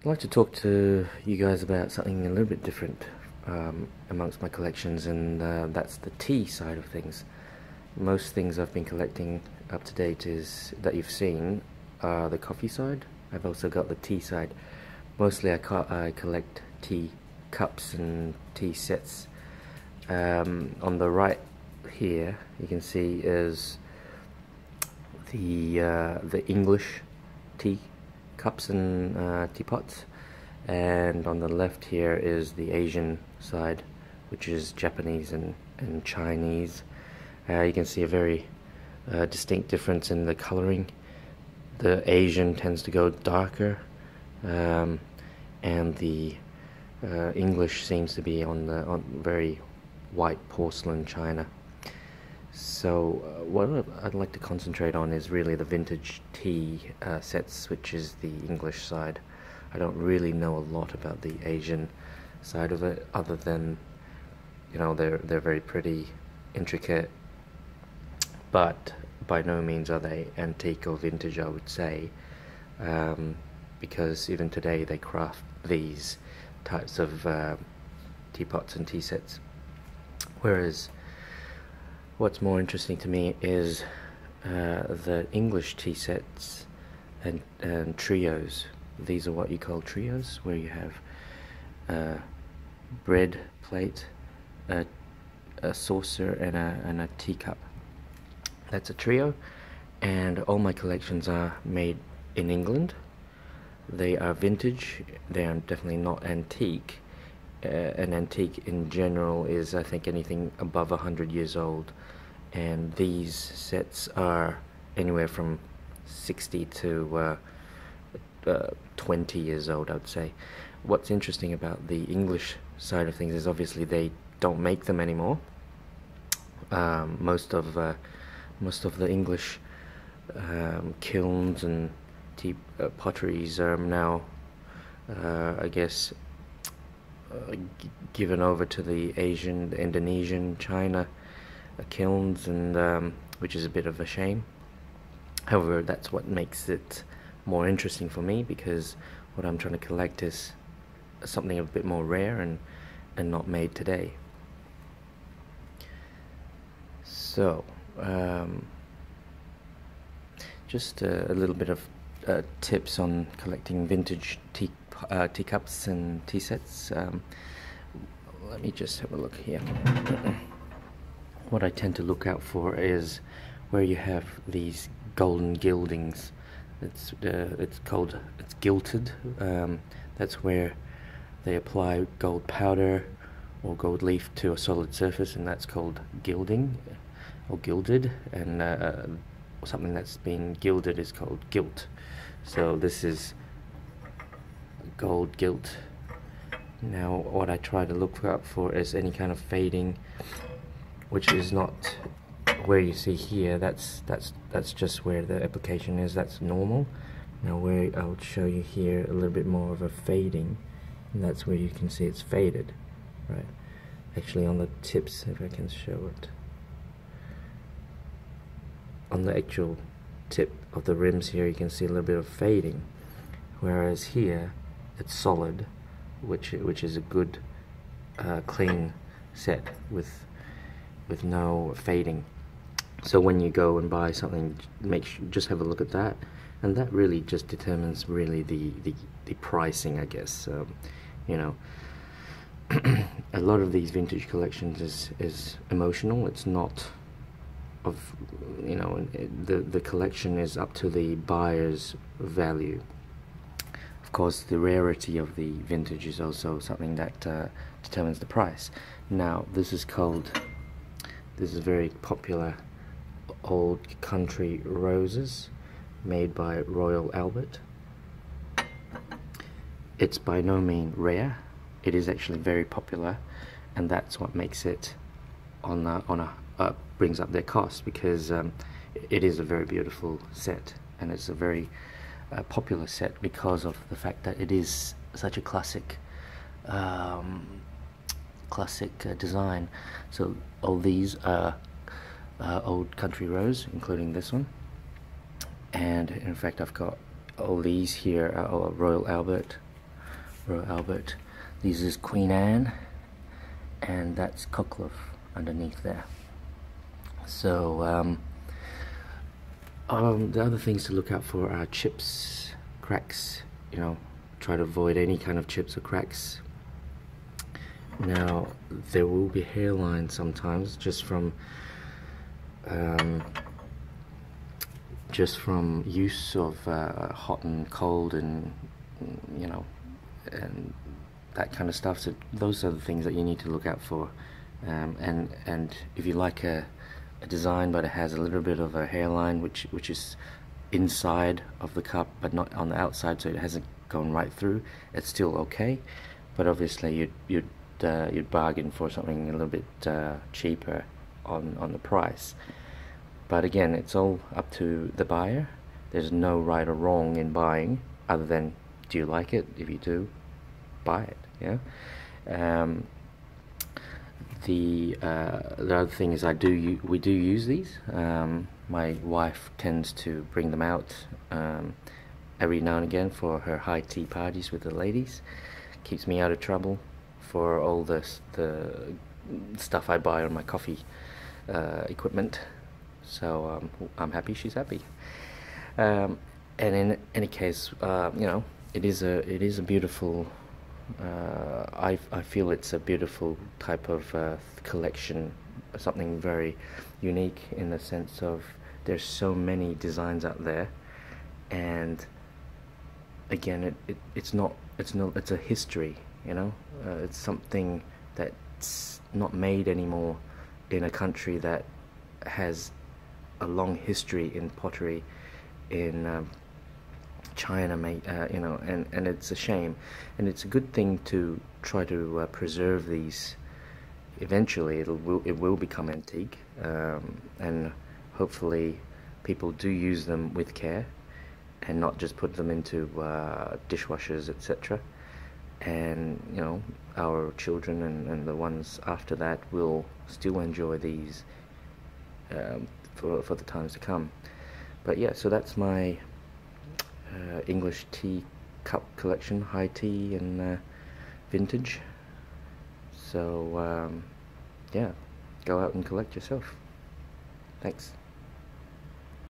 I'd like to talk to you guys about something a little bit different amongst my collections, and that's the tea side of things. Most things I've been collecting up to date is that you've seen the coffee side. I've also got the tea side. Mostly I collect tea cups and tea sets. On the right here you can see is the English tea cups and teapots, and on the left here is the Asian side, which is Japanese and Chinese. You can see a very distinct difference in the coloring. The Asian tends to go darker, and the English seems to be on very white porcelain china. So what I'd like to concentrate on is really the vintage tea sets, which is the English side. I don't really know a lot about the Asian side of it, other than, you know, they're very pretty, intricate, but by no means are they antique or vintage, I would say, because even today they craft these types of teapots and tea sets. Whereas what's more interesting to me is the English tea sets and trios. These are what you call trios, where you have a bread plate, a saucer, and a teacup. That's a trio, and all my collections are made in England. They are vintage. They are definitely not antique. An antique in general is, I think, anything above 100 years old, and these sets are anywhere from 60 to 20 years old, I would say. What's interesting about the English side of things is obviously they don't make them anymore. Most of the English kilns and potteries are now, I guess, given over to the Asian, the Indonesian, China kilns, and which is a bit of a shame. However, that's what makes it more interesting for me, because what I'm trying to collect is something a bit more rare and not made today. So just a little bit of tips on collecting vintage teacups and tea sets. Let me just have a look here. What I tend to look out for is where you have these golden gildings. It's gilded. That's where they apply gold powder or gold leaf to a solid surface, and that's called gilding or gilded. And something that's been gilded is called gilt. So this is gold gilt. Now what I try to look out for is any kind of fading, which is not where you see here. That's just where the application is. That's normal. Now where I'll show you here a little bit more of a fading, and that's where you can see it's faded, right? Actually, on the tips, if I can show it, on the actual tip of the rims here, you can see a little bit of fading, whereas here it's solid, which is a good clean set with no fading. So when you go and buy something, just have a look at that, and that really just determines really the pricing, I guess. You know, a lot of these vintage collections is emotional. It's not of, you know, the collection is up to the buyer's value. Of course, the rarity of the vintage is also something that determines the price. Now, this is very popular old country roses, made by Royal Albert. It's by no means rare. It is actually very popular, and that's what makes it brings up their cost, because it is a very beautiful set, and it's a very popular set because of the fact that it is such a classic design. So all these are old country rose, including this one, and in fact I've got all these here are Royal Albert Royal Albert. This is Queen Anne, and that's Cockloaf underneath there. So the other things to look out for are chips, cracks. You know, try to avoid any kind of chips or cracks. Now there will be hairlines sometimes just from use of hot and cold, and you know, and that kind of stuff. So those are the things that you need to look out for. And if you like a design but it has a little bit of a hairline which is inside of the cup but not on the outside, so it hasn't gone right through, it's still okay. But obviously you'd bargain for something a little bit cheaper on the price. But again, it's all up to the buyer. There's no right or wrong in buying, other than, do you like it? If you do, buy it. Yeah. The other thing is we do use these. My wife tends to bring them out every now and again for her high tea parties with the ladies. Keeps me out of trouble for all the stuff I buy on my coffee equipment. So I'm happy she's happy. And in any case, you know, it is a beautiful. I feel it's a beautiful type of collection, something very unique in the sense of there's so many designs out there, and again, it's a history, you know. It's something that's not made anymore in a country that has a long history in pottery, in China, you know, and it's a shame, and it's a good thing to try to preserve these. Eventually it will become antique, and hopefully people do use them with care and not just put them into dishwashers, etc. And you know, our children and the ones after that will still enjoy these for the times to come. But yeah, so that's my English tea cup collection, high tea and vintage. So yeah, go out and collect yourself. Thanks.